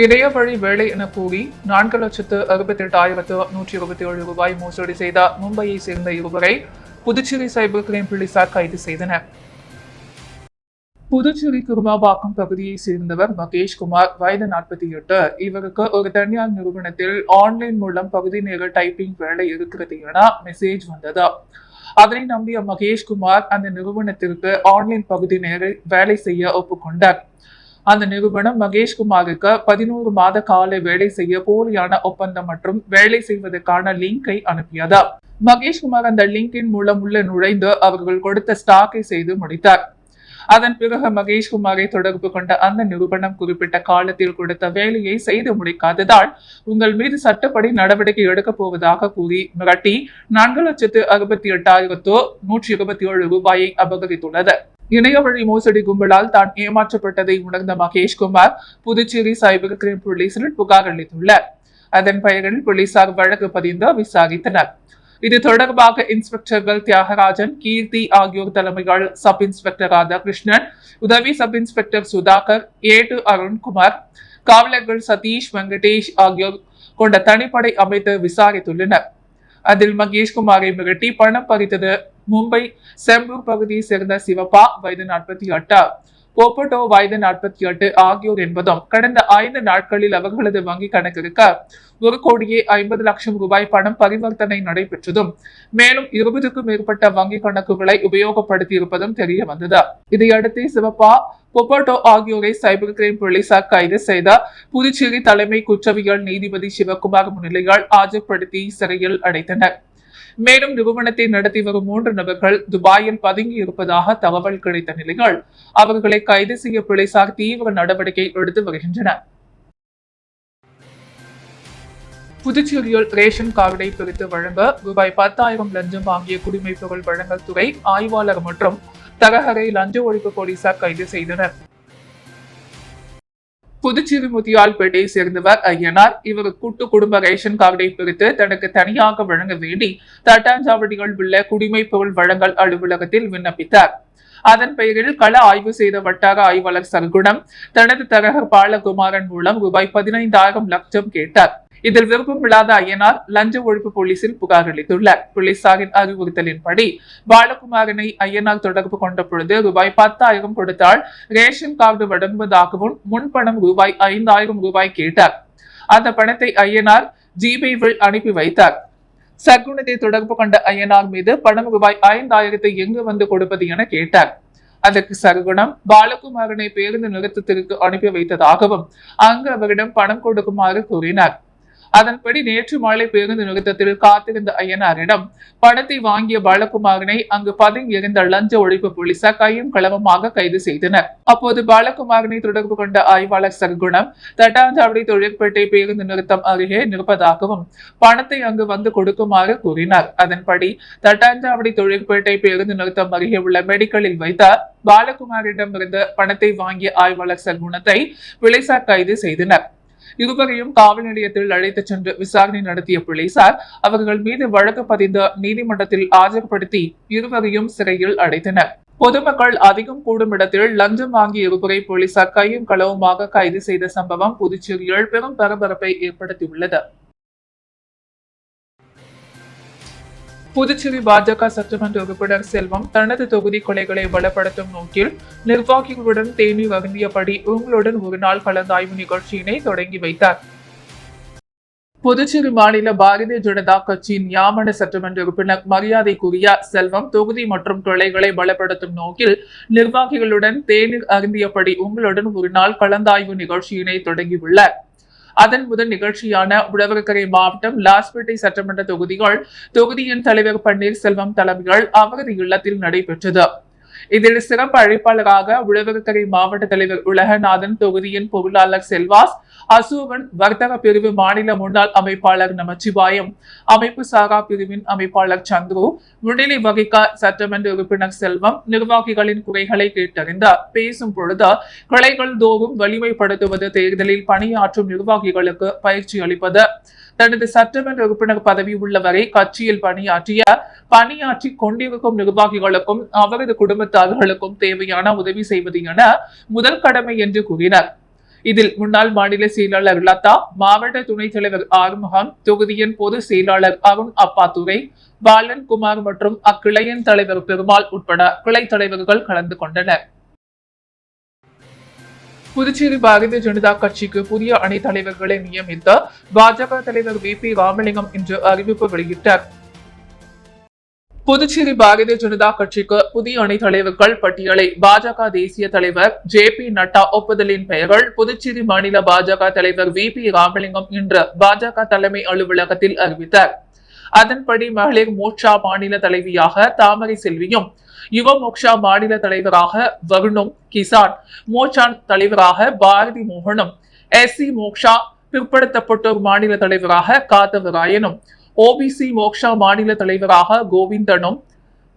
இணைய வழி வேலை என கூறி 4,68,127 ரூபாய் மோசடி செய்த மும்பையை சேர்ந்த இருவரை புதுச்சேரி சைபர் கிரைம் போலீசார் கைது செய்தனர். புதுச்சேரி குருமாபாக்கம் பகுதியை சேர்ந்தவர் மகேஷ்குமார், வயது 48. இவருக்கு ஒரு தனியார் நிறுவனத்தில் ஆன்லைன் மூலம் பகுதி நேர டைப்பிங் வேலை இருக்கிறது என மெசேஜ் வந்தது. அதனை நம்பிய மகேஷ்குமார் அந்த நிறுவனத்திற்கு ஆன்லைன் பகுதி நேர வேலை செய்ய ஒப்புக்கொண்டார். அந்த நிறுவனம் மகேஷ்குமாருக்கு 11 மாத கால வேலை செய்ய போலியான ஒப்பந்தம் மற்றும் வேலை செய்வதற்கான லிங்கை அனுப்பியது. மகேஷ்குமார் அந்த லிங்கின் மூலம் உள்ள நுழைந்து அவர்கள் கொடுத்த ஸ்டாக்கை செய்து முடித்தார். அதன் பிறகு மகேஷ்குமாரை தொடர்பு கொண்ட அந்த நிறுவனம் குறிப்பிட்ட காலத்தில் கொடுத்த வேலையை செய்து முடிக்காததால் உங்கள் மீது சட்டப்படி நடவடிக்கை எடுக்கப் போவதாக கூறி மிரட்டி 4,68,127 ரூபாயை அபகரித்துள்ளது. இணைய வழி மோசடி கும்பலால் தான் ஏமாற்றப்பட்டதை உணர்ந்த மகேஷ்குமார் புதுச்சேரி சைபர் கிரைம் போலீசில் புகார் அளித்துள்ளார். அதன் பெயரில் போலீசார் வழக்கு பதிந்து விசாரித்தனர். இது தொடர்பாக இன்ஸ்பெக்டர்கள் தியாகராஜன், கீர்த்தி ஆகியோர் தலைமையில் சப் இன்ஸ்பெக்டர் ராதாகிருஷ்ணன், உதவி சப் இன்ஸ்பெக்டர் சுதாகர், ஏடு அருண்குமார், காவலர்கள் சதீஷ், வெங்கடேஷ் ஆகியோர் கொண்ட தனிப்படை அமைத்து விசாரித்துள்ளனர். அதில் மகேஷ்குமாரை மிரட்டி பணம் பறித்தது மும்பை செம்பூர் பகுதியை சேர்ந்த சிவப்பா, வயது 48, போப்பட்டோ, வயது 48 ஆகியோர் என்பதும் கடந்த 5 நாட்களில் அவர்களது வங்கி கணக்கிற்கு 1,50,00,000 ரூபாய் பணம் பரிவர்த்தனை நடைபெற்றதும் மேலும் 20க்கும் மேற்பட்ட வங்கி கணக்குகளை உபயோகப்படுத்தி இருப்பதும் தெரிய வந்தது. இதையடுத்து சிவப்பா, பொப்பட்டோ ஆகியோரை சைபர் கிரைம் போலீசார் கைது செய்த புதுச்சேரி தலைமை குற்றவியல் நீதிபதி சிவகுமார் முன்னிலையால் ஆஜர்படுத்தி சிறையில் அடைத்தனர். மேலும் நிறுவனத்தை நடத்தி வரும் 3 நபர்கள் துபாயில் பதுங்கி இருப்பதாக தகவல் கிடைத்த நிலையில் அவர்களை கைது செய்ய போலீசார் தீவிர நடவடிக்கை எடுத்து வருகின்றனர். புதுச்சேரியில் ரேஷன் கார்டை பிரித்து வழங்க ரூபாய் 10,000 லஞ்சம் வாங்கிய குடிமைப் பொருள் வழங்கல் துறை ஆய்வாளர் மற்றும் தரகரை லஞ்ச ஒழிப்பு போலீசார் கைது செய்தனர். புதுச்சேரி முத்தியால்பேட்டையை சேர்ந்தவர் ஐயனார். இவர் கூட்டு குடும்ப ரேஷன் கார்டை பிரித்து தனக்கு தனியாக வழங்க வேண்டி தட்டாஞ்சாவடியில் உள்ள குடிமைப் பொருள் வழங்கல் அலுவலகத்தில் விண்ணப்பித்தார். அதன் பெயரில் கள ஆய்வு செய்த வட்டார ஆய்வாளர் சர்க்குணம் தனது தரகர் பாலகுமாரன் மூலம் ரூபாய் 15,000 லட்சம் கேட்டார். இதில் விருப்பமில்லாத ஐயனார் லஞ்ச ஒழிப்பு போலீசில் புகார் அளித்துள்ளார். போலீசாரின் அறிவுறுத்தலின்படி பாலகுமாரனை ஐயனார் தொடர்பு கொண்ட பொழுது ரூபாய் 10,000 கொடுத்தால் ரேஷன் கார்டு வழங்குவதாகவும் முன்பணம் ரூபாய் 5,000 ரூபாய் கேட்டார். அந்த பணத்தை ஐயனார் ஜிபேவில் அனுப்பி வைத்தார். சர்க்குணத்தை தொடர்பு கொண்ட ஐயனார் மீது பணம் ரூபாய் 5,000 எங்கு வந்து கொடுப்பது என கேட்டார். அதற்கு சர்க்குணம் பாலகுமாரனை பேருந்து நிறுத்தத்திற்கு அனுப்பி வைத்ததாகவும் அங்கு அவரிடம் பணம் கொடுக்குமாறு கூறினார். அதன்படி நேற்று மாலை பேருந்து நிறுத்தத்தில் காத்திருந்த ஐயனாரிடம் பணத்தை வாங்கிய பாலகுமாரனை அங்கு பதுங்கி இருந்த லஞ்ச ஒழிப்பு போலீசார் கையும் களவுமாக கைது செய்தனர். அப்போது பாலகுமாரனை தொடர்பு கொண்ட ஆய்வாளர் சர்க்குணம் தட்டாஞ்சாவடி தொழிற்பேட்டை பேருந்து நிறுத்தம் அருகே நிற்பதாகவும் பணத்தை அங்கு வந்து கொடுக்குமாறு கூறினார். அதன்படி தட்டாஞ்சாவடி தொழிற்பேட்டை பேருந்து நிறுத்தம் அருகே உள்ள மெடிக்கலில் வைத்த பாலகுமாரிடம் இருந்து பணத்தை வாங்கிய ஆய்வாளர் சர்க்குணத்தை போலீசார் கைது செய்தனர். இருவரையும் காவல் நிலையத்தில் அழைத்துச் சென்று விசாரணை நடத்திய போலீசார் அவர்கள் மீது வழக்கு பதிந்து நீதிமன்றத்தில் ஆஜர்படுத்தி இருவரையும் சிறையில் அடைத்தனர். பொதுமக்கள் அதிகம் கூடும் இடத்தில் லஞ்சம் வாங்கிய இருவரை போலீசார் கையும் களவுமாக கைது செய்த சம்பவம் புதுச்சேரியில் பெரும் பரபரப்பை ஏற்படுத்தியுள்ளது. புதுச்சேரி பாஜக சட்டமன்ற உறுப்பினர் செல்வம் தனது தொகுதி கொலைகளை பலப்படுத்தும் நோக்கில் நிர்வாகிகளுடன் தேநீர் அருந்தியபடி உங்களுடன் ஒரு நாள் கலந்தாய்வு நிகழ்ச்சியினை தொடங்கி வைத்தார். புதுச்சேரி மாநில பாரதிய ஜனதா கட்சியின் யாமன சட்டமன்ற உறுப்பினர் மரியாதைக்குரிய செல்வம் தொகுதி மற்றும் கொலைகளை பலப்படுத்தும் நோக்கில் நிர்வாகிகளுடன் தேநீர் அருந்தியபடி உங்களுடன் ஒரு நாள் கலந்தாய்வு நிகழ்ச்சியினை தொடங்கியுள்ளார். அதன் முதல் நிகழ்ச்சியான உழவர்கரை மாவட்டம் லாஸ்பேட்டை சட்டமன்ற தொகுதியின் தலைவர் பன்னீர்செல்வம் தலைமையில் அவரது இல்லத்தில் நடைபெற்றது. இதில் சிறப்பு அழைப்பாளராக உழவர்கரை மாவட்ட தலைவர் உலகநாதன், தொகுதியின் பொருளாளர் செல்வாஸ், அசோகன், வர்த்தக பிரிவு மாநில முன்னாள் அமைப்பாளர் நமச்சிவாயம், அமைப்பு சாரா பிரிவின் அமைப்பாளர் சந்துரு முன்னிலை வகிக்க சட்டமன்ற உறுப்பினர் செல்வம் நிர்வாகிகளின் குறைகளை கேட்டறிந்தார். பேசும் பொழுது கிளைகள் தோறும் வலிமைப்படுத்துவது, தேர்தலில் பணியாற்றும் நிர்வாகிகளுக்கு பயிற்சி அளிப்பது, தனது சட்டமன்ற உறுப்பினர் பதவி உள்ளவரை கட்சியில் பணியாற்றி கொண்டிருக்கும் நிர்வாகிகளுக்கும் அவரது குடும்பத்தார்களுக்கும் தேவையான உதவி செய்வது என முதல் கடமை என்று கூறினார். இதில் முன்னாள் மாநில செயலாளர் லதா, மாவட்ட துணைத் தலைவர் ஆறுமுகம், தொகுதியின் பொதுச் செயலாளர் அருண் அப்பாதுரை, பாலன் குமார் மற்றும் அக்கிளையின் தலைவர் பெருமாள் உட்பட கிளை தலைவர்கள் கலந்து கொண்டனர். புதுச்சேரி பாரதிய ஜனதா கட்சிக்கு புதிய அணி தலைவர்களை நியமித்த பாஜக தலைவர் VP ராமலிங்கம் இன்று அறிவிப்பு வெளியிட்டார். புதுச்சேரி பாரதிய ஜனதா கட்சிக்கு புதிய அணி தலைவர்கள் பட்டியலை பாஜக தேசிய தலைவர் JP நட்டா ஒப்புதலின் பெயர்கள் புதுச்சேரி மாநில பாஜக தலைவர் VP ராமலிங்கம் இன்று பாஜக தலைமை அலுவலகத்தில் அறிவித்தார். அதன்படி மகளிர் மோர்ச்சா மாநில தலைவியாக தாமரை செல்வியும், யுவ மோர்ச்சா மாநில தலைவராக வருணும், கிசான் மோர்ச்சா தலைவராக பாரதி மோகனும், SC மோர்ச்சா பிற்படுத்தப்பட்டோர் மாநில தலைவராக காத்தவராயனும், OBC மோர்ச்சா மாநில தலைவராக கோவிந்தனும்,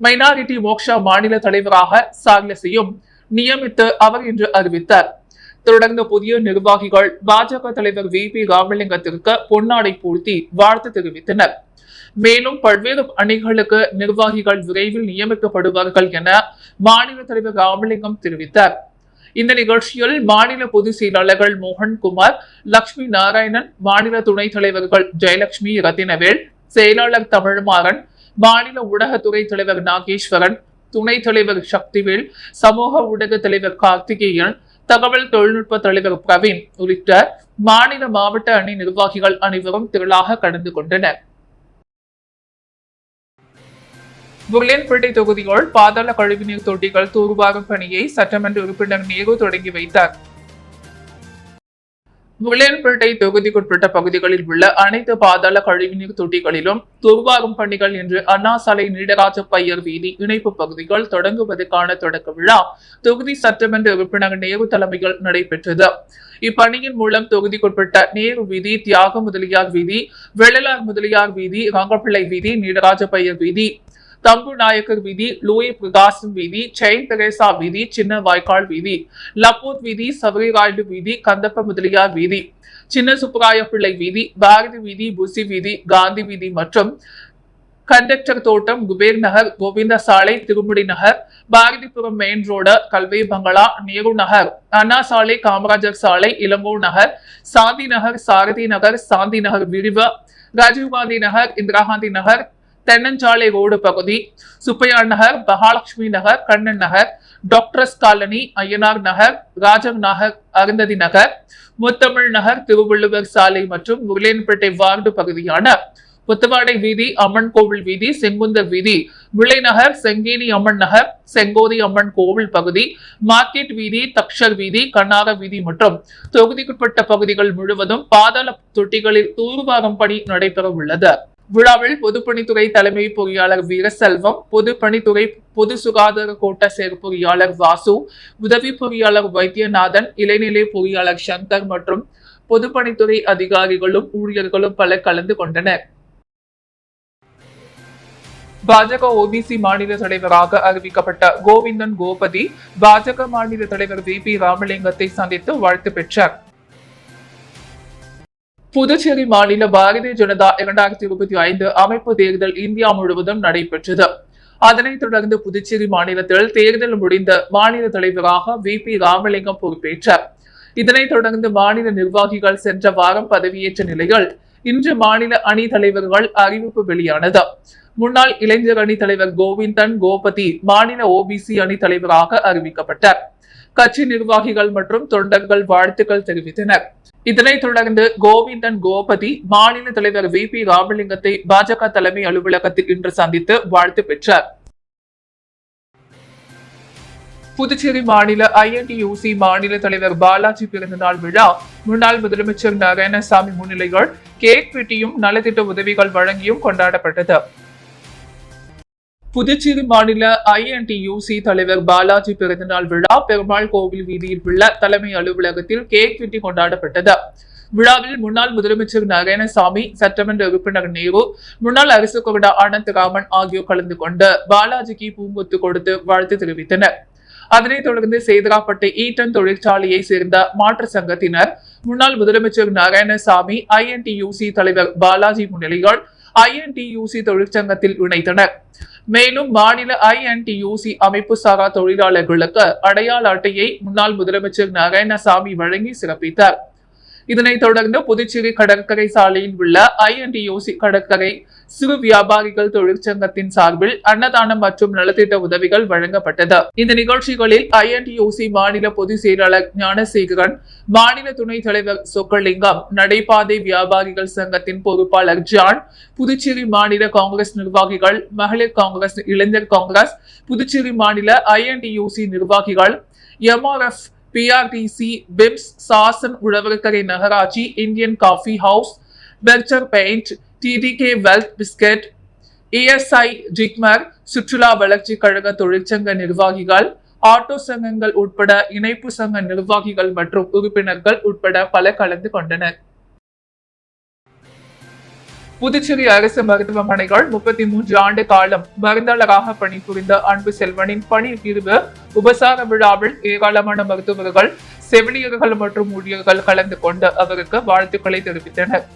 மைனாரிட்டி மோர்ச்சா மாநில தலைவராக சார்லசியும் நியமித்து அவர் இன்று அறிவித்தார். தொடர்ந்து புதிய நிர்வாகிகள் பாஜக தலைவர் VP ராமலிங்கத்திற்கு பொன்னாடை பூர்த்தி வாழ்த்து தெரிவித்தனர். மேலும் பல்வேறு அணிகளுக்கு நிர்வாகிகள் விரைவில் நியமிக்கப்படுவார்கள் என மாநில தலைவர் ராமலிங்கம் தெரிவித்தார். இந்த நிகழ்ச்சியில் மாநில பொதுச் செயலாளர்கள் மோகன்குமார், லட்சுமி நாராயணன், மாநில துணைத் தலைவர்கள் ஜெயலட்சுமி, ரத்தினவேல், செயலாளர் தமிழ்மாறன், மாநில ஊடகத்துறை தலைவர் நாகேஸ்வரன், துணைத் தலைவர் சக்திவேல், சமூக ஊடக தலைவர் கார்த்திகேயன், தகவல் தொழில்நுட்ப தலைவர் பிரவீன் உள்ளிட்ட மாநில மாவட்ட அணி நிர்வாகிகள் அனைவரும் திரளாக கலந்து கொண்டனர். புர்லேன்பேட்டை தொகுதியில் பாதாள கழிவுநீர் தொட்டிகள் தூர்வாரும் பணியை சட்டமன்ற உறுப்பினர் நேரு தொடங்கி வைத்தார். புர்லேன்பேட்டை தொகுதிக்குட்பட்ட பகுதிகளில் உள்ள அனைத்து பாதாள கழிவுநீர் தொட்டிகளிலும் தூர்வாரும் பணிகள் இன்று அண்ணா சாலை நீடராஜ பையர் வீதி இணைப்பு பகுதிகள் தொடங்குவதற்கான தொடக்க விழா தொகுதி சட்டமன்ற உறுப்பினர் நேரு தலைமையில் நடைபெற்றது. இப்பணியின் மூலம் தொகுதிக்குட்பட்ட நேரு வீதி, தியாக முதலியார் வீதி, வெள்ளலார் முதலியார் வீதி, ரங்கப்பிள்ளை வீதி, நீடராஜ பையர் வீதி, தம்பு நாயக்கர் வீதி, லூயி பிரகாசம் வீதி, செயின் தெரேசா வீதி, சின்ன வாய்க்கால் வீதி, லப்பூத் வீதி, சபரிராயலு வீதி, கந்தப்ப முதலியார் வீதி, சின்ன சுப்பராய பிள்ளை வீதி, பாரதி வீதி, புசி வீதி, காந்தி வீதி மற்றும் கண்டக்டர் தோட்டம், குபேர் நகர், கோவிந்த சாலை, திருமுடி நகர், பாரதிபுரம் மெயின் ரோடு, கல்வி பங்களா, நேரு நகர், அண்ணா சாலை, காமராஜர் சாலை, இளங்கோ நகர், சாந்தி நகர், சாரதி நகர், சாந்தி நகர் விரிவு, ராஜீவ்காந்தி நகர், இந்திரா காந்தி நகர், தென்னஞ்சாலை ரோடு பகுதி, சுப்பையா நகர், மகாலட்சுமி நகர், கண்ணன் நகர், டாக்டர்ஸ் காலனி, ஐயனார் நகர், ராஜம் நகர், அருந்ததி நகர், முத்தமிழ் நகர், திருவள்ளுவர் சாலை மற்றும் புர்லேன்பேட்டை வார்டு பகுதியான புத்தவாடை வீதி, அம்மன் கோவில் வீதி, செங்குந்தர் வீதி, விளைநகர், செங்கேனி அம்மன் நகர், செங்கோதி அம்மன் கோவில் பகுதி, மார்க்கெட் வீதி, தக்ஷர் வீதி, கண்ணார வீதி மற்றும் தொகுதிக்குட்பட்ட பகுதிகள் முழுவதும் பாதாள தொட்டிகளில் தூர்வாரும் பணி நடைபெற உள்ளது. விழாவில் பொதுப்பணித்துறை தலைமை பொறியாளர் வீரசெல்வம், பொதுப்பணித்துறை பொது சுகாதார கோட்ட செயற்பொறியாளர் வாசு, உதவி பொறியாளர் வைத்தியநாதன், இளைநிலை பொறியாளர் சங்கர் மற்றும் பொதுப்பணித்துறை அதிகாரிகளும் ஊழியர்களும் பலர் கலந்து கொண்டனர். பாஜக OBC மாநில தலைவராக அறிவிக்கப்பட்ட கோவிந்தன் கோபதி பாஜக மாநில தலைவர் VP ராமலிங்கத்தை சந்தித்து வாழ்த்து பெற்றார். புதுச்சேரி மாநில பாரதிய ஜனதா 2025 அமைப்பு தேர்தல் இந்தியா முழுவதும் நடைபெற்றது. அதனைத் தொடர்ந்து புதுச்சேரி மாநிலத்தில் தேர்தல் முடிந்த மாநில தலைவராக VP ராமலிங்கம் பொறுப்பேற்றார். இதனைத் தொடர்ந்து மாநில நிர்வாகிகள் சென்ற வாரம் பதவியேற்ற நிலையில் இன்று மாநில அணி தலைவர்கள் அறிவிப்பு வெளியானது. முன்னாள் இளைஞர் அணி தலைவர் கோவிந்தன் கோபதி மாநில OBC அணி தலைவராக அறிவிக்கப்பட்டார். கட்சி நிர்வாகிகள் மற்றும் தொண்டர்கள் வாழ்த்துக்கள் தெரிவித்தனர். இதனைத் தொடர்ந்து கோவிந்தன் கோபதி மாநில தலைவர் VP ராமலிங்கத்தை பாஜக தலைமை அலுவலகத்தில் இன்று சந்தித்து வாழ்த்து பெற்றார். புதுச்சேரி மாநில INTUC மாநில தலைவர் பாலாஜி பிறந்தநாள் விழா முன்னாள் முதலமைச்சர் நாராயணசாமி முன்னிலையில் கேக் வெட்டியும் நலத்திட்ட உதவிகள் வழங்கியும் கொண்டாடப்பட்டது. புதுச்சேரி மாநில INTUC தலைவர் பாலாஜி பிறந்தநாள் விழா பெருமாள் கோவில் வீதியில் உள்ள தலைமை அலுவலகத்தில் கேக் வெட்டி கொண்டாடப்பட்டது. விழாவில் முன்னாள் முதலமைச்சர் நாராயணசாமி, சட்டமன்ற உறுப்பினர் நேரு, முன்னாள் அரசு கொறடா அனந்தராமன் ஆகியோர் கலந்து கொண்டு பாலாஜிக்கு பூங்கொத்து கொடுத்து வாழ்த்து தெரிவித்தனர். அதனைத் தொடர்ந்து சேதராப்பட்டு ஈட்டன் தொழிற்சாலையை சேர்ந்த மாற்று சங்கத்தினர் முன்னாள் முதலமைச்சர் நாராயணசாமி, INTUC தலைவர் பாலாஜி முன்னிலையில் INTUC தொழிற்சங்கத்தில் இணைத்தனர். மேலும் மாநில INTUC அமைப்பு சாரா தொழிலாளர்களுக்கு அடையாள அட்டையை முன்னாள் முதலமைச்சர் நாராயணசாமி வழங்கி சிறப்பித்தார். இதனைத் தொடர்ந்து புதுச்சேரி கடற்கரை சாலையில் உள்ள INTUC கடற்கரை சிறு வியாபாரிகள் தொழிற்சங்கத்தின் சார்பில் அன்னதானம் மற்றும் நலத்திட்ட உதவிகள் வழங்கப்பட்டது. இந்த நிகழ்ச்சிகளில் INTUC மாநில பொதுச் செயலாளர் ஞானசேகரன், மாநில துணைத் தலைவர் சொக்கலிங்கம், நடைபாதை வியாபாரிகள் சங்கத்தின் பொறுப்பாளர் ஜான், புதுச்சேரி மாநில காங்கிரஸ் நிர்வாகிகள், மகளிர் காங்கிரஸ், இளைஞர் காங்கிரஸ், புதுச்சேரி மாநில INTUC நிர்வாகிகள், MRF, PRTC, BIMS, சாசன் உழவர்கரை நகராட்சி, இந்தியன் காஃபி ஹவுஸ், பெர்ச்சர் paint, TDK wealth biscuit, ESI JIPMER, சுற்றுலா வளர்ச்சி கழக தொழிற்சங்க நிர்வாகிகள், ஆட்டோ சங்கங்கள் உட்பட இணைப்பு சங்க நிர்வாகிகள் மற்றும் உறுப்பினர்கள் உட்பட பல கலந்து கொண்டனர். புதுச்சேரி அரசு மருத்துவமனைகள் 33 ஆண்டு காலம் மருந்தாளராக பணிபுரிந்த அன்பு செல்வனின் பணி பிரிவு உபசார விழாவில் ஏராளமான மருத்துவர்கள், செவிலியர்கள் மற்றும் ஊழியர்கள் கலந்து கொண்டு அவருக்கு வாழ்த்துக்களை தெரிவித்தனர்.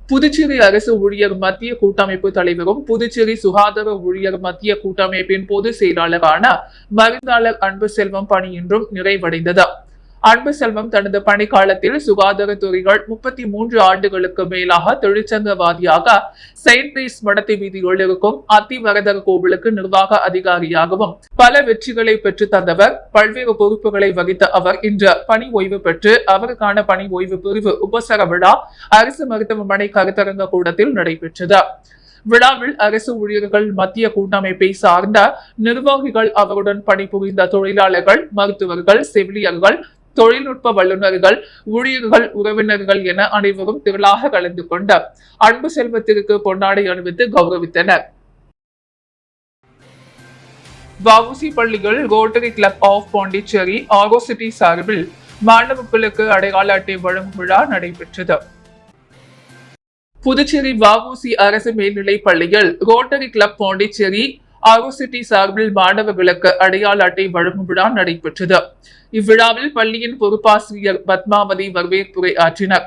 புதுச்சேரி அரசு ஊழியர் மத்திய கூட்டமைப்பு தலைவரும் புதுச்சேரி சுகாதார ஊழியர் மத்திய கூட்டமைப்பின் பொதுச் செயலாளரான மருந்தாளர் அன்பு செல்வம் பணி இன்றும் நிறைவடைந்தது. அன்பு செல்வம் தனது பணிக்காலத்தில் சுகாதாரத்துறைகள் 33 ஆண்டுகளுக்கு மேலாக தொழிற்சங்கவாதியாக செயின்ட் பீஸ் மடத்தை வீதியில் இருக்கும் அத்திவரதர் கோவிலுக்கு நிர்வாக அதிகாரியாகவும் பல வெற்றிகளை பெற்று தந்தவர். பல்வேறு பொறுப்புகளை வகித்த அவர் இன்று பணி ஓய்வு பெற்று அவருக்கான பணி ஓய்வு பிரிவு உபசர விழா அரசு மருத்துவமனை கருத்தரங்க கூடத்தில் நடைபெற்றது. விழாவில் அரசு ஊழியர்கள் மத்திய கூட்டமைப்பை சார்ந்த நிர்வாகிகள், அவருடன் பணிபுரிந்த தொழிலாளர்கள், மருத்துவர்கள், செவிலியர்கள், தொழில்நுட்ப வல்லுநர்கள், ஊழியர்கள், உறவினர்கள் என அனைவரும் திரளாக கலந்து கொண்ட அன்பு செல்வத்திற்கு பொன்னாடை அணிவித்து கௌரவித்தனர். வஉசி பள்ளிகள் ரோட்டரி கிளப் ஆஃப் பாண்டிச்சேரி ஆரோசிட்டி சார்பில் மாணவர்களுக்கு அடையாள அட்டை வழங்கும் விழா நடைபெற்றது. புதுச்சேரி வஉசி அரசு மேல்நிலைப் பள்ளியில் ரோட்டரி கிளப் பாண்டிச்சேரி ஆரோசிட்டி சார்பில் மாணவர்களுக்கு அடையாள அட்டை வழங்கும் விழா நடைபெற்றது. இவ்விழாவில் பள்ளியின் பொறுப்பாசிரியர் பத்மாவதி வரவேற்புரை ஆற்றினார்.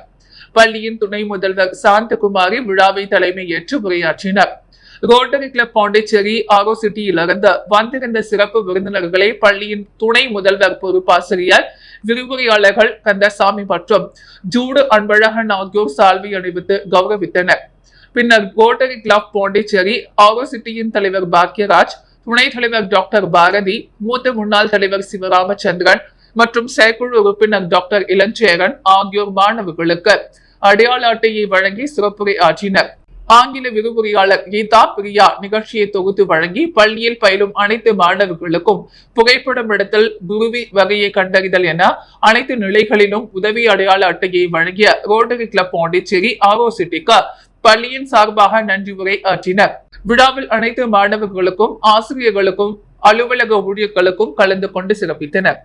பள்ளியின் துணை முதல்வர் சாந்தகுமாரி விழாவை தலைமை ஏற்று உரையாற்றினார். ரோட்டரி கிளப் பாண்டிச்சேரி ஆரோசிட்டியிலிருந்து வந்திருந்த சிறப்பு விருந்தினர்களை பள்ளியின் துணை முதல்வர் பொறுப்பாசிரியர், விரிவுரையாளர்கள் கந்தசாமி மற்றும் ஜூடு அன்பழகன் ஆகியோர் சால்வை அணிவித்து கௌரவித்தனர். பின்னர் ரோட்டரி கிளப் பாண்டிச்சேரி ஆரோசிட்டியின் தலைவர் பாக்யராஜ், துணைத் தலைவர் டாக்டர் பாரதி, மூத்த முன்னாள் தலைவர் சிவராமச்சந்திரன் மற்றும் செயற்குழு உறுப்பினர் டாக்டர் இளஞ்சேரன் ஆகியோர் மாணவர்களுக்கு அடையாள அட்டையை வழங்கி சிறப்புரை ஆற்றினர். ஆங்கில விரிவுரையாளர் கீதா பிரியா நிகழ்ச்சியை தொகுத்து வழங்கி பள்ளியில் பயிலும் அனைத்து மாணவர்களுக்கும் புகைப்படம் எடுத்தல், குருவி வகையை கண்டறிதல் என அனைத்து நிலைகளிலும் உதவி அடையாள அட்டையை வழங்கிய ரோட்டரி கிளப் பாண்டிச்சேரி ஆரோசிட்டிக்கு பள்ளியின் சார்பாக நன்றி உரை ஆற்றினர். விழாவில் அனைத்து மாணவர்களுக்கும், ஆசிரியர்களுக்கும், அலுவலக ஊழியர்களுக்கும் கலந்து கொண்டு சிறப்பித்தனர்.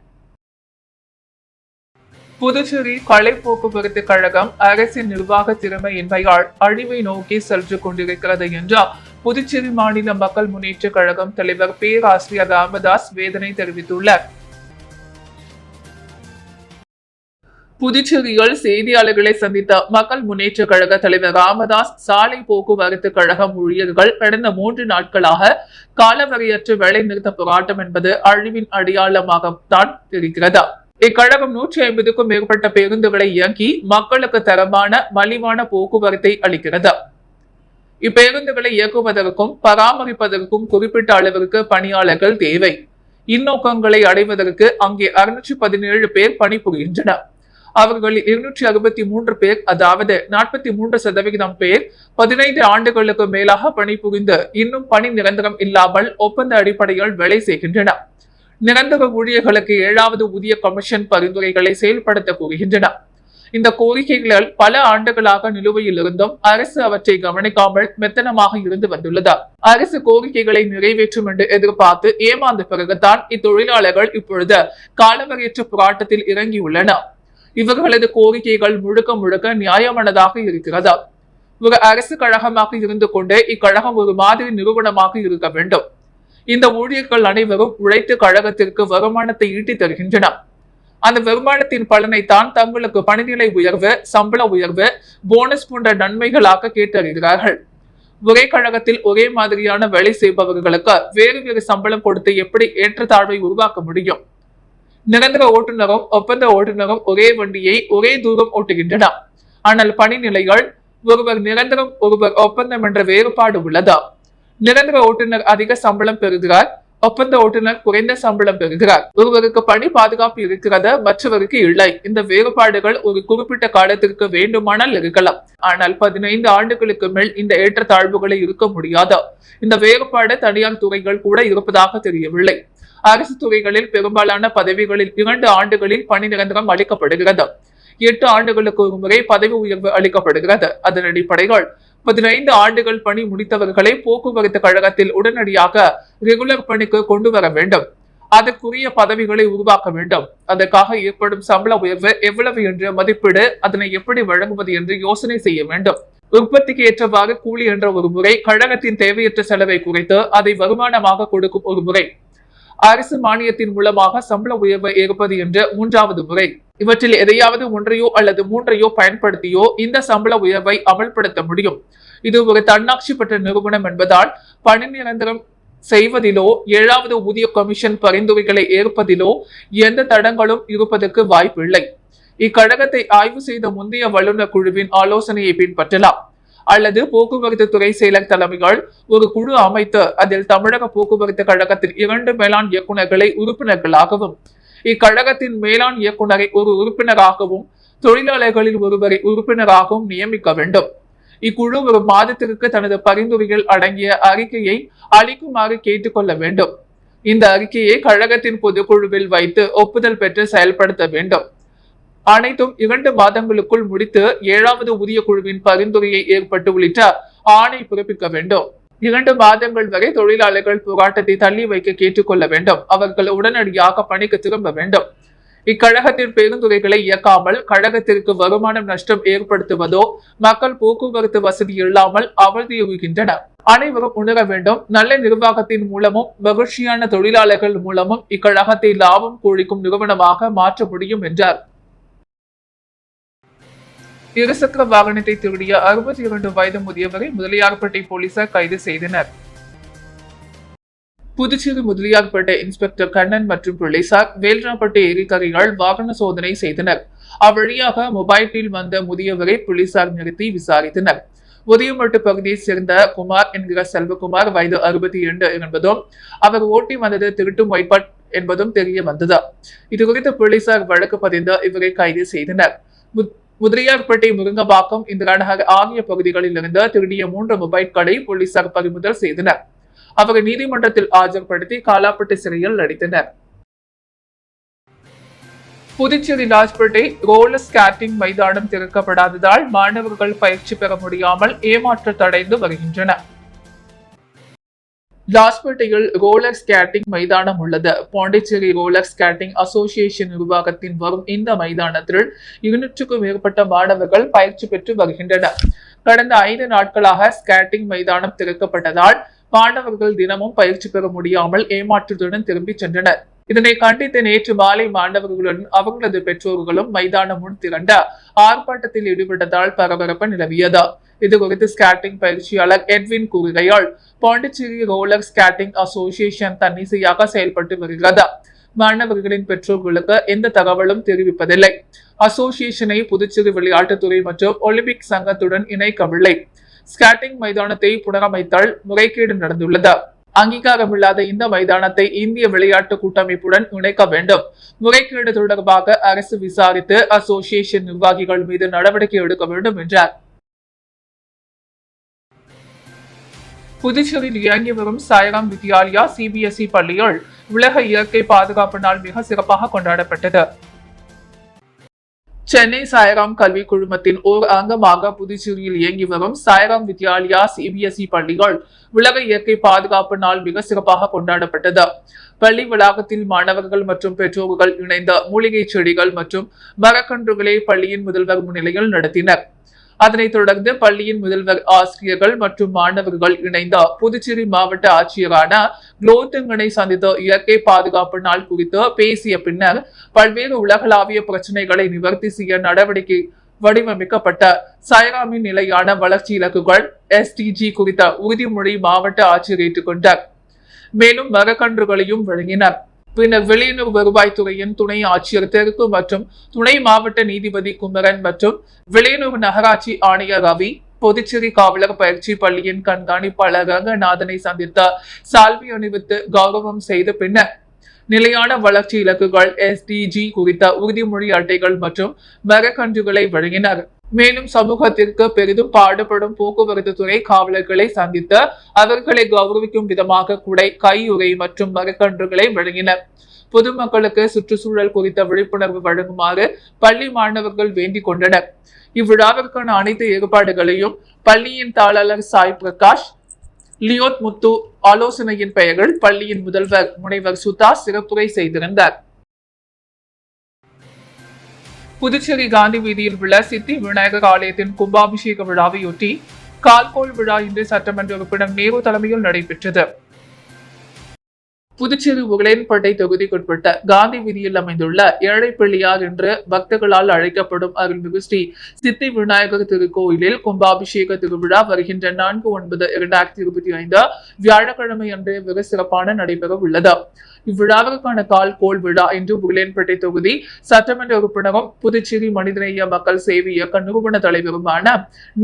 புதுச்சேரி கலை போக்குவரத்து கழகம் அரசின் நிர்வாக திறமையின்மையால் அழிவை நோக்கி சென்று கொண்டிருக்கிறது என்று புதுச்சேரி மாநில மக்கள் முன்னேற்ற கழகம் தலைவர் பேராசிரியர் ராமதாஸ் வேதனை தெரிவித்துள்ளார். புதுச்சேரியில் செய்தியாளர்களை சந்தித்த மக்கள் முன்னேற்ற கழக தலைவர் ராமதாஸ், சாலை போக்குவரத்து கழகம் ஊழியர்கள் கடந்த 3 நாட்களாக காலவரையற்ற வேலை நிறுத்த போராட்டம் என்பது அழிவின் அடையாளமாகத்தான் இருக்கிறது. இக்கழகம் 150க்கும் மேற்பட்ட பேருந்துகளை இயக்கி மக்களுக்கு தரமான மலிவான போக்குவரத்தை அளிக்கிறது. இப்பேருந்துகளை இயக்குவதற்கும் பராமரிப்பதற்கும் குறிப்பிட்ட அளவிற்கு பணியாளர்கள் தேவை. இந்நோக்கங்களை அடைவதற்கு அங்கே 617 பேர் பணிபுரிகின்றனர். அவர்களில் 263 பேர், அதாவது 43% பேர் 15 ஆண்டுகளுக்கு மேலாக பணிபுரிந்து இன்னும் பணி நிரந்தரம் இல்லாமல் ஒப்பந்த அடிப்படையில் வேலை செய்கின்றனர். நிரந்தர ஊழியர்களுக்கு 7வது ஊதிய கமிஷன் பரிந்துரைகளை செயல்படுத்த கூறுகின்றனர். இந்த கோரிக்கைகள் பல ஆண்டுகளாக நிலுவையில் இருந்தும் அரசு அவற்றை கவனிக்காமல் மெத்தனமாக இருந்து வந்துள்ளது. அரசு கோரிக்கைகளை நிறைவேற்றும் என்று எதிர்பார்த்து ஏமாந்த பிறகுதான் இத்தொழிலாளர்கள் இப்பொழுது காலவரையற்ற போராட்டத்தில் இறங்கியுள்ளனர். இவர்களது கோரிக்கைகள் முழுக்க முழுக்க நியாயமானதாக இருக்கிறது. ஒரு அரசு கழகமாக இருந்து கொண்டே இக்கழகம் ஒரு மாதிரி நிறுவனமாக இருக்க வேண்டும். இந்த ஊழியர்கள் அனைவரும் உழைத்து கழகத்திற்கு வருமானத்தை ஈட்டி தருகின்றனர். அந்த வருமானத்தின் பலனைத்தான் தங்களுக்கு பணிநிலை உயர்வு, சம்பள உயர்வு, போனஸ் போன்ற நன்மைகளாக கேட்டறிகிறார்கள். ஒரே கழகத்தில் ஒரே மாதிரியான வேலை செய்பவர்களுக்கு வேறு வேறு சம்பளம் கொடுத்து எப்படி ஏற்றத்தாழ்வை உருவாக்க முடியும்? நிரந்தர ஓட்டுநரும் ஒப்பந்த ஓட்டுநரும் ஒரே வண்டியை ஒரே தூரம் ஓட்டுகின்றனர். ஆனால் பணிநிலைகள் ஒருவர் நிரந்தரம், ஒருவர் ஒப்பந்தம் என்ற வேறுபாடு உள்ளதா? நிரந்தர ஓட்டுநர் அதிக சம்பளம் பெறுகிறார், ஒப்பந்த ஓட்டுநர் குறைந்த சம்பளம் பெறுகிறார். ஒருவருக்கு பணி பாதுகாப்பு இருக்கிறது, மற்றவருக்கு இல்லை. இந்த வேறுபாடுகள் ஒரு குறிப்பிட்ட காலத்திற்கு வேண்டுமானால் இருக்கலாம். ஆனால் 15 ஆண்டுகளுக்கு மேல் இந்த ஏற்றத்தாழ்வுகளை இருக்க முடியாது. இந்த வேறுபாடு தனியார் துறைகள் கூட இருப்பதாக தெரியவில்லை. அரசு துறைகளில் பெரும்பாலான பதவிகளில் 2 ஆண்டுகளில் பணி நிரந்தரம் அளிக்கப்படுகிறது. 8 ஆண்டுகளுக்கு ஒரு முறை பதவி உயர்வு அளிக்கப்படுகிறது. அதன் அடிப்படையில் 15 ஆண்டுகள் பணி முடித்தவர்களை போக்குவரத்து கழகத்தில் உடனடியாக ரெகுலர் பணிக்கு கொண்டு வர வேண்டும். அதற்குரிய பதவிகளை உருவாக்க வேண்டும். அதற்காக ஏற்படும் சம்பள உயர்வு எவ்வளவு என்று மதிப்பீடு, அதனை எப்படி வழங்குவது என்று யோசனை செய்ய வேண்டும். உற்பத்திக்கு ஏற்றவாறு கூலி என்ற ஒரு முறை, கழகத்தின் தேவையற்ற செலவை குறைத்து அதை வருமானமாக கொடுக்கும் ஒரு முறை, அரசு மானியத்தின் மூலமாக சம்பள உயர்வை ஏற்பது என்ற 3வது முறை. இவற்றில் எதையாவது ஒன்றையோ அல்லது 3ஐயோ பயன்படுத்தியோ இந்த சம்பள உயர்வை அமல்படுத்த முடியும். இது ஒரு தன்னாட்சி பெற்ற நிறுவனம் என்பதால் பணி நிரந்தரம் செய்வதிலோ 7வது ஊதிய கமிஷன் பரிந்துரைகளை ஏற்பதிலோ எந்த தடங்களும் இருப்பதற்கு வாய்ப்பில்லை. இக்கழகத்தை ஆய்வு செய்த முந்தைய வல்லுநர் குழுவின் ஆலோசனையை பின்பற்றலாம். அல்லது போக்குவரத்து துறை செயலர் தலைமைகள் ஒரு குழு அமைத்து அதில் தமிழக போக்குவரத்து கழகத்தின் 2 மேலாண் இயக்குநர்களை உறுப்பினர்களாகவும், இக்கழகத்தின் மேலாண் இயக்குநரை ஒரு உறுப்பினராகவும், தொழிலாளர்களில் ஒருவரை உறுப்பினராகவும் நியமிக்க வேண்டும். இக்குழு ஒரு மாதத்திற்கு தனது பரிந்துரைகள் அடங்கிய அறிக்கையை அளிக்குமாறு கேட்டுக்கொள்ள வேண்டும். இந்த அறிக்கையை கழகத்தின் பொதுக்குழுவில் வைத்து ஒப்புதல் பெற்று செயல்படுத்த வேண்டும். அனைத்தும் 2 மாதங்களுக்குள் முடித்து 7வது ஊதிய குழுவின் பரிந்துரையை ஏற்பட்டு உள்ளிட்ட ஆணை பிறப்பிக்க வேண்டும். 2 மாதங்கள் வரை தொழிலாளர்கள் போராட்டத்தை தள்ளி வைக்க கேட்டுக்கொள்ள வேண்டும். அவர்கள் உடனடியாக பணிக்கு திரும்ப வேண்டும். இக்கழகத்தின் பெருந்துறைகளை இயக்காமல் கழகத்திற்கு வருமானம் நஷ்டம் ஏற்படுத்துவதோ, மக்கள் போக்குவரத்து வசதி இல்லாமல் அவதியுறுகின்றனர். அனைவரும் உணர வேண்டும். நல்ல நிர்வாகத்தின் மூலமும் மகிழ்ச்சியான தொழிலாளர்கள் மூலமும் இக்கழகத்தை லாபம் கொழிக்கும் நிறுவனமாக மாற்ற முடியும் என்றார். இருசக்கர வாகனத்தை திருடிய 62 வயது முதியவரை முதலியார்பேட்டை போலீசார் கைது செய்தனர். புதுச்சேரி முதலியார்பேட்டை இன்ஸ்பெக்டர் கண்ணன் மற்றும் போலீசார் வேல்ராம்பேட்டை ஏரிக்கரையால் வாகன சோதனை செய்தனர். அவ்வழியாக மொபைலில் வந்த முதியவரை போலீசார் நிறுத்தி விசாரித்தனர். உதயமட்டு பகுதியைச் சேர்ந்த குமார் என்கிற செல்வகுமார், வயது 62 என்பதும், அவர் ஓட்டி வந்தது திருட்டு மொய்பட் என்பதும் தெரிய வந்தது. இதுகுறித்து போலீசார் வழக்கு பதிந்து இவரை கைது செய்தனர். முதலியார்பேட்டை, முருங்கம்பாக்கம், இந்திராநகர் ஆகிய பகுதிகளில் இருந்து திருடிய 3 மொபைல்களை போலீசார் பறிமுதல் செய்தனர். அவரை நீதிமன்றத்தில் ஆஜர்படுத்தி காலாப்பட்டு சிறையில் அடைத்தனர். புதுச்சேரி லாஸ்பேட்டை ரோலர் ஸ்கேட்டிங் மைதானம் திறக்கப்படாததால் மாணவர்கள் பயிற்சி பெற முடியாமல் ஏமாற்றத்தடைந்து வருகின்றனர். லாஸ்பேட்டையில் ரோலர் ஸ்கேட்டிங் மைதானம் உள்ளது. பாண்டிச்சேரி ரோலர் ஸ்கேட்டிங் அசோசியேஷன் நிர்வாகத்தின் வரும் இந்த மைதானத்தில் 200க்கும் மேற்பட்ட மாணவர்கள் பயிற்சி பெற்று வருகின்றனர். கடந்த 5 நாட்களாக ஸ்கேட்டிங் மைதானம் திறக்கப்பட்டதால் மாணவர்கள் தினமும் பயிற்சி பெற முடியாமல் ஏமாற்றத்துடன் திரும்பி சென்றனர். இதனை கண்டித்து நேற்று மாலை மாணவர்களுடன் அவர்களது பெற்றோர்களும் மைதானம் முன் திரண்ட ஆர்ப்பாட்டத்தில் ஈடுபட்டதால் பரபரப்பு நிலவியது. இதுகுறித்து ஸ்கேட்டிங் பயிற்சியாளர் எட்வின் கூறுகையால், பாண்டிச்சேரி ரோலர் ஸ்கேட்டிங் அசோசியேஷன் தன்னிச்சையாக செயல்பட்டு வருகிறது. மாணவர்களின் பெற்றோர்களுக்கு எந்த தகவலும் தெரிவிப்பதில்லை. அசோசியேஷனை புதுச்சேரி விளையாட்டுத்துறை மற்றும் ஒலிம்பிக் சங்கத்துடன் இணைக்கவில்லை. ஸ்கேட்டிங் மைதானத்தை புனரமைத்தால் முறைகேடு நடந்துள்ளது. அங்கீகாரமில்லாத இந்த மைதானத்தை இந்திய விளையாட்டு கூட்டமைப்புடன் இணைக்க வேண்டும். முறைகேடு தொடர்பாக அரசு விசாரித்து அசோசியேஷன் நிர்வாகிகள் மீது நடவடிக்கை எடுக்க வேண்டும் என்றார். புதுச்சேரியில் இயங்கி வரும் சாய்ராம் வித்யாலயா CBSE பள்ளியில் உலக இயற்கை பாதுகாப்பு நாள் மிக சிறப்பாக கொண்டாடப்பட்டது. சென்னை சாய்ராம் கல்வி குழுமத்தின் ஓர் அங்கமாக புதுச்சேரியில் இயங்கி வரும் சாய்ராம் வித்யாலயா CBSE பள்ளிகள் உலக இயற்கை பாதுகாப்பு நாள் மிக சிறப்பாக கொண்டாடப்பட்டது. பள்ளி வளாகத்தில் மாணவர்கள் மற்றும் பெற்றோர்கள் இணைந்த மூலிகை செடிகள் மற்றும் மரக்கன்றுகளை பள்ளியின் முதல்வர் முன்னிலையில் நடத்தினர். அதனைத் தொடர்ந்து பள்ளியின் முதல்வர், ஆசிரியர்கள் மற்றும் மாணவர்கள் இணைந்த புதுச்சேரி மாவட்ட ஆட்சியரான குலோத்துங்கனை சந்தித்து இயற்கை பாதுகாப்பு நாள் குறித்து பேசிய பின்னர் பல்வேறு உலகளாவிய பிரச்சனைகளை நிவர்த்தி செய்ய நடவடிக்கை வடிவமைக்கப்பட்ட சைராமின் நிலையான வளர்ச்சி இலக்குகள் SDG குறித்த உறுதிமொழி மாவட்ட ஆட்சியர் ஏற்றுக்கொண்டார். மேலும் மரக்கன்றுகளையும் வழங்கினார். பின்னர் வெளியுறவு வருவாய்த்துறையின் துணை ஆட்சியர் தெற்கு மற்றும் துணை மாவட்ட நீதிபதி குமரன் மற்றும் வெளியுறவு நகராட்சி ஆணையர் ரவி, புதுச்சேரி காவலர் பயிற்சி பள்ளியின் கண்காணிப்பாளர் ரங்கநாதனை சந்தித்த சால்வி அணிவித்து கௌரவம் செய்த பின்னர் நிலையான வளர்ச்சி இலக்குகள் SDG குறித்த உறுதிமொழி அட்டைகள் மற்றும் மரக்கன்றுகளை வழங்கினர். மேலும் சமூகத்திற்கு பெரிதும் பாடுபடும் போக்குவரத்து துறை காவலர்களை சந்தித்து அவர்களை கௌரவிக்கும் விதமாக குடை, கையுறை மற்றும் மரக்கன்றுகளை வழங்கினர். பொதுமக்களுக்கு சுற்றுச்சூழல் குறித்த விழிப்புணர்வு வழங்குமாறு பள்ளி மாணவர்கள் வேண்டிக் கொண்டனர். இவ்விழாவிற்கான அனைத்து ஏற்பாடுகளையும் பள்ளியின் தாளர் சாய் பிரகாஷ், லியோத் முத்து ஆலோசனையின் பெயர்கள் பள்ளியின் முதல்வர் முனைவர் சுதா சிறப்புரை செய்திருந்தார். புதுச்சேரி காந்தி வீதியில் உள்ள சித்தி விநாயகர் ஆலயத்தின் கும்பாபிஷேக விழாவையொட்டி கால்கோள் விழா இன்று சட்டமன்ற உறுப்பினர் நேரு தலைமையில் நடைபெற்றது. புதுச்சேரி உருளையன்பேட்டை தொகுதிக்குட்பட்ட காந்தி வீதியில் அமைந்துள்ள ஏழை பிள்ளையார் என்று பக்தர்களால் அழைக்கப்படும் அருள்மிகு ஸ்ரீ சித்தி விநாயகர் திருக்கோயிலில் கும்பாபிஷேக திருவிழா வருகின்ற 4/9/2025 வியாழக்கிழமை அன்று வெகு சிறப்பான நடைபெற உள்ளது. இவ்விழாவிற்கான கால்கோள் விழா இன்று உருளையன்பேட்டை தொகுதி சட்டமன்ற உறுப்பினரும் புதுச்சேரி மனிதநேய மக்கள் சேவை இயக்க நிறுவன தலைவருமான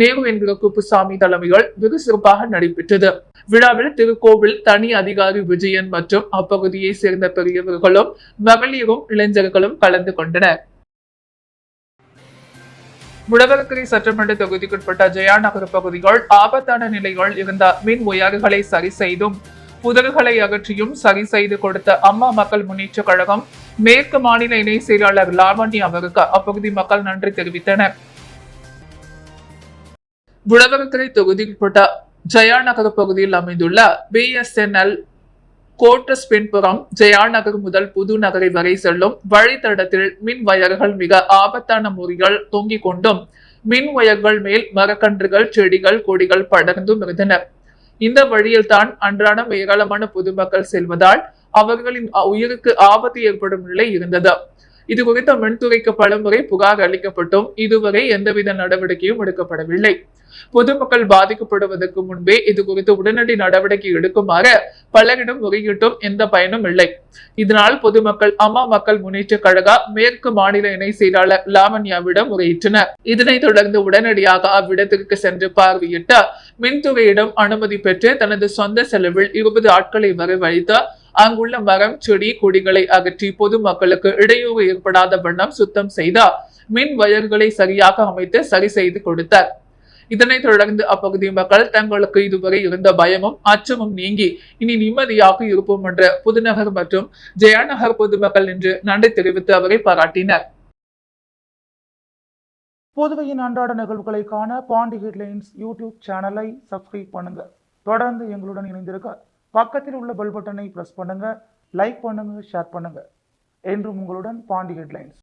நேரு என்கிற குப்புசாமி தலைமையில் வெகு சிறப்பாக நடைபெற்றது. விழாவில் திருக்கோவில் தனி அதிகாரி விஜயன் மற்றும் அப்பகுதியை சேர்ந்த பெரியவர்களும் மகளிரும் இளைஞர்களும் கலந்து கொண்டனர். முடவர்கரை சட்டமன்ற தொகுதிக்குட்பட்ட ஜெயா நகர் பகுதிகள் ஆபத்தான நிலைகள் இருந்த மின் ஒயர்களை சரி செய்தும் புதர்களை அகற்றியும் சரி செய்து கொடுத்த அம்மா மக்கள் முன்னேற்ற கழகம் மேற்கு மாநில இணை செயலாளர் லாவண்யா அவருக்கு அப்பகுதி மக்கள் நன்றி தெரிவித்தனர். முடவர்கரை தொகுதிக்குட்பட்ட ஜெயா நகர் பகுதியில் அமைந்துள்ள BSNL கோட்டஸ் பின்புறம் ஜெயா நகர் முதல் புது நகரை வரை செல்லும் வழித்தடத்தில் மின் வயர்கள் மிக ஆபத்தான முறைகள் தொங்கிக் கொண்டும் மின் வயர்கள் மேல் மரக்கன்றுகள், செடிகள், கொடிகள் படர்ந்தும் இருந்தன. இந்த வழியில் தான் அன்றாடம் ஏராளமான பொதுமக்கள் செல்வதால் அவர்களின் உயிருக்கு ஆபத்து ஏற்படும் நிலை இருந்தது. இது குறித்த மின்துறைக்கு பலமுறை புகார் அளிக்கப்பட்டும் இதுவரை எந்தவித நடவடிக்கையும் எடுக்கப்படவில்லை. பொதுமக்கள் பாதிக்கப்படுவதற்கு முன்பே இது குறித்து உடனடி நடவடிக்கை எடுக்குமாறு பலரிடம் முறையிட்டும் எந்த பயனும் இல்லை. இதனால் பொதுமக்கள் அம்மா மக்கள் முன்னேற்ற கழக மேற்கு மாநில இணை செயலாளர் லாவண்யாவிடம் முறையிட்டனர். இதனைத் தொடர்ந்து உடனடியாக அவ்விடத்திற்கு சென்று பார்வையிட்டு மின்துறையிடம் அனுமதி பெற்று தனது சொந்த செலவில் 20 ஆட்களை வரவழைத்து அங்குள்ள மரம், செடி, கொடிகளை அகற்றி பொதுமக்களுக்கு இடையூறு ஏற்படாத வண்ணம் சுத்தம் செய்த மின் வயர்களை சரியாக அமைத்து சரி செய்து கொடுத்தார். இதனைத் தொடர்ந்து அப்பகுதி மக்கள் தங்களுக்கு இதுவரை இருந்த பயமும் அச்சமும் நீங்கி இனி நிம்மதியாக இருப்போம் என்ற புதுநகர் மற்றும் ஜெயாநகர் பொதுமக்கள் என்று நன்றி தெரிவித்து அவரை பாராட்டினர். புதுவையின் அன்றாட நிகழ்வுகளை காண பாண்டி ஹெட்லைன்ஸ் யூடியூப் சேனலை சப்ஸ்கிரைப் பண்ணுங்க. தொடர்ந்து எங்களுடன் இணைந்திருக்க பக்கத்தில் உள்ள பெல் பட்டனை பிரஸ் பண்ணுங்க, லைக் பண்ணுங்க, ஷேர் பண்ணுங்க. என்றும் உங்களுடன் பாண்டி ஹெட்லைன்ஸ்.